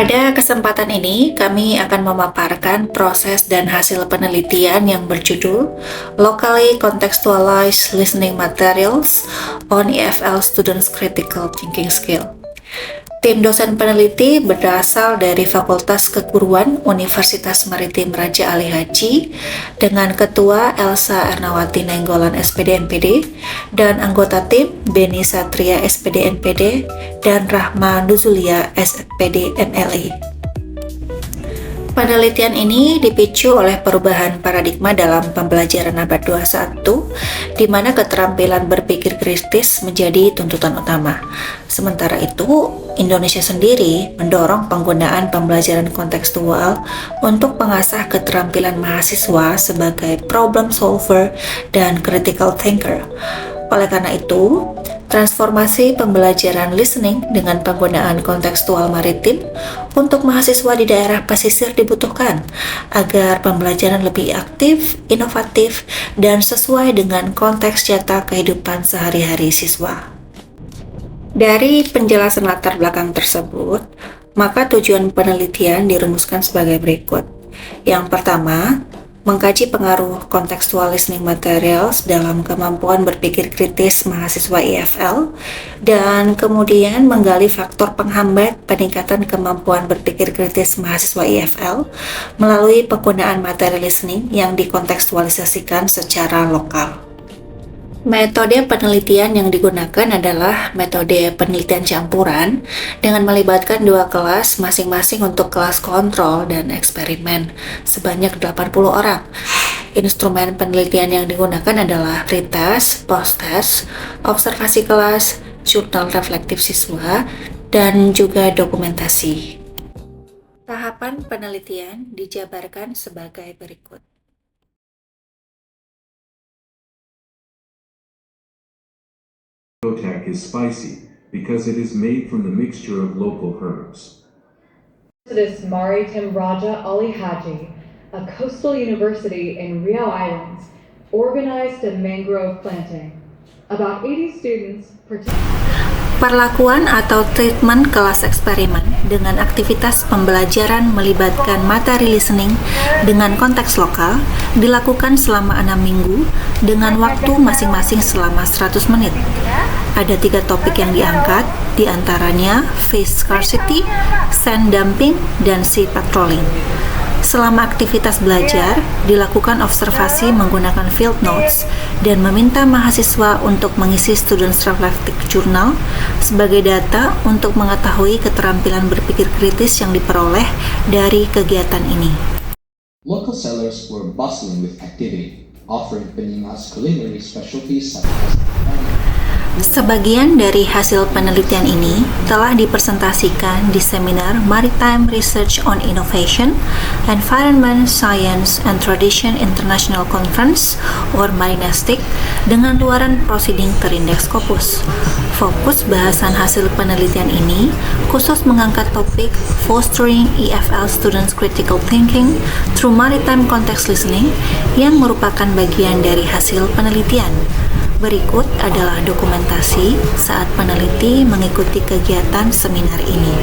Pada kesempatan ini, kami akan memaparkan proses dan hasil penelitian yang berjudul Locally Contextualized Listening Materials on EFL Students' Critical Thinking Skill. Tim dosen peneliti berasal dari Fakultas Keguruan Universitas Maritim Raja Ali Haji dengan Ketua Elsa Ernawati Nenggolan SPD MPD dan anggota tim Beni Satria SPD NPD dan Rahma Nuzulia SPD MLE. Penelitian ini dipicu oleh perubahan paradigma dalam pembelajaran abad 21, di mana keterampilan berpikir kritis menjadi tuntutan utama. Sementara itu, Indonesia sendiri mendorong penggunaan pembelajaran kontekstual untuk mengasah keterampilan mahasiswa sebagai problem solver dan critical thinker. Oleh karena itu, transformasi pembelajaran listening dengan penggunaan kontekstual maritim untuk mahasiswa di daerah pesisir dibutuhkan agar pembelajaran lebih aktif, inovatif, dan sesuai dengan konteks nyata kehidupan sehari-hari siswa. Dari penjelasan latar belakang tersebut, maka tujuan penelitian dirumuskan sebagai berikut. Yang pertama, mengkaji pengaruh kontekstual listening materials dalam kemampuan berpikir kritis mahasiswa EFL, dan kemudian menggali faktor penghambat peningkatan kemampuan berpikir kritis mahasiswa EFL melalui penggunaan materi listening yang dikontekstualisasikan secara lokal. Metode penelitian yang digunakan adalah metode penelitian campuran dengan melibatkan dua kelas masing-masing untuk kelas kontrol dan eksperimen sebanyak 80 orang. Instrumen penelitian yang digunakan adalah pretest, post-test, observasi kelas, jurnal reflektif siswa, dan juga dokumentasi. Tahapan penelitian dijabarkan sebagai berikut. Kotak is spicy because it is made from the mixture of local herbs. This Maritim Raja Ali Haji, a coastal university in Riau Islands, organized a mangrove planting. About 80 students Perlakuan atau treatment kelas eksperimen dengan aktivitas pembelajaran melibatkan materi listening dengan konteks lokal dilakukan selama 6 minggu dengan waktu masing-masing selama 100 menit. Ada 3 topik yang diangkat, diantaranya fish scarcity, sand dumping, dan sea patrolling. Selama aktivitas belajar, dilakukan observasi menggunakan field notes dan meminta mahasiswa untuk mengisi Students Reflective Journal sebagai data untuk mengetahui keterampilan berpikir kritis yang diperoleh dari kegiatan ini. Local sellers were bustling with activity, offering Peningas culinary specialties such as Sebagian dari hasil penelitian ini telah dipresentasikan di seminar Maritime Research on Innovation, Environment, Science, and Tradition International Conference or Marinastic dengan luaran proceeding terindeks Scopus. Fokus bahasan hasil penelitian ini khusus mengangkat topik Fostering EFL Students' Critical Thinking through Maritime Context Listening yang merupakan bagian dari hasil penelitian. Berikut adalah dokumentasi saat peneliti mengikuti kegiatan seminar ini.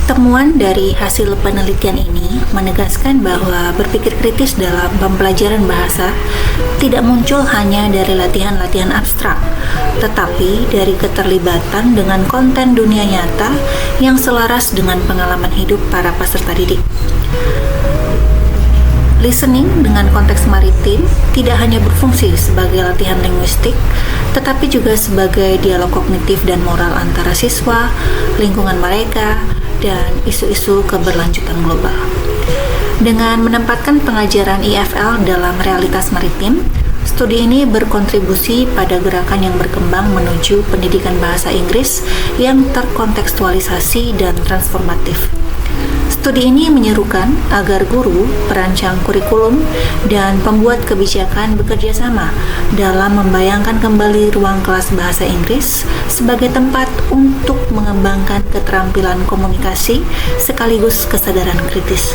Temuan dari hasil penelitian ini menegaskan bahwa berpikir kritis dalam pembelajaran bahasa tidak muncul hanya dari latihan-latihan abstrak, tetapi dari keterlibatan dengan konten dunia nyata yang selaras dengan pengalaman hidup para peserta didik. Listening dengan konteks maritim tidak hanya berfungsi sebagai latihan linguistik, tetapi juga sebagai dialog kognitif dan moral antara siswa, lingkungan mereka, dan isu-isu keberlanjutan global. Dengan menempatkan pengajaran EFL dalam realitas maritim, studi ini berkontribusi pada gerakan yang berkembang menuju pendidikan bahasa Inggris yang terkontekstualisasi dan transformatif. Studi ini menyerukan agar guru, perancang kurikulum, dan pembuat kebijakan bekerja sama dalam membayangkan kembali ruang kelas bahasa Inggris sebagai tempat untuk mengembangkan keterampilan komunikasi sekaligus kesadaran kritis.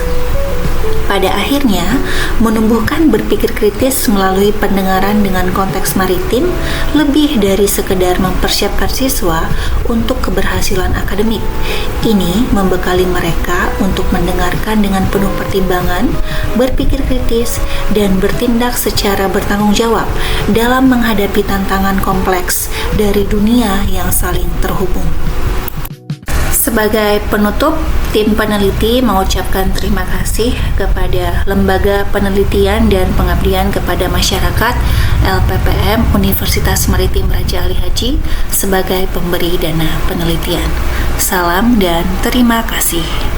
Pada akhirnya, menumbuhkan berpikir kritis melalui pendengaran dengan konteks maritim lebih dari sekedar mempersiapkan siswa untuk keberhasilan akademik. Ini membekali mereka untuk mendengarkan dengan penuh pertimbangan, berpikir kritis, dan bertindak secara bertanggung jawab dalam menghadapi tantangan kompleks dari dunia yang saling terhubung. Sebagai penutup, tim peneliti mengucapkan terima kasih kepada Lembaga Penelitian dan Pengabdian kepada Masyarakat LPPM Universitas Maritim Raja Ali Haji sebagai pemberi dana penelitian. Salam dan terima kasih.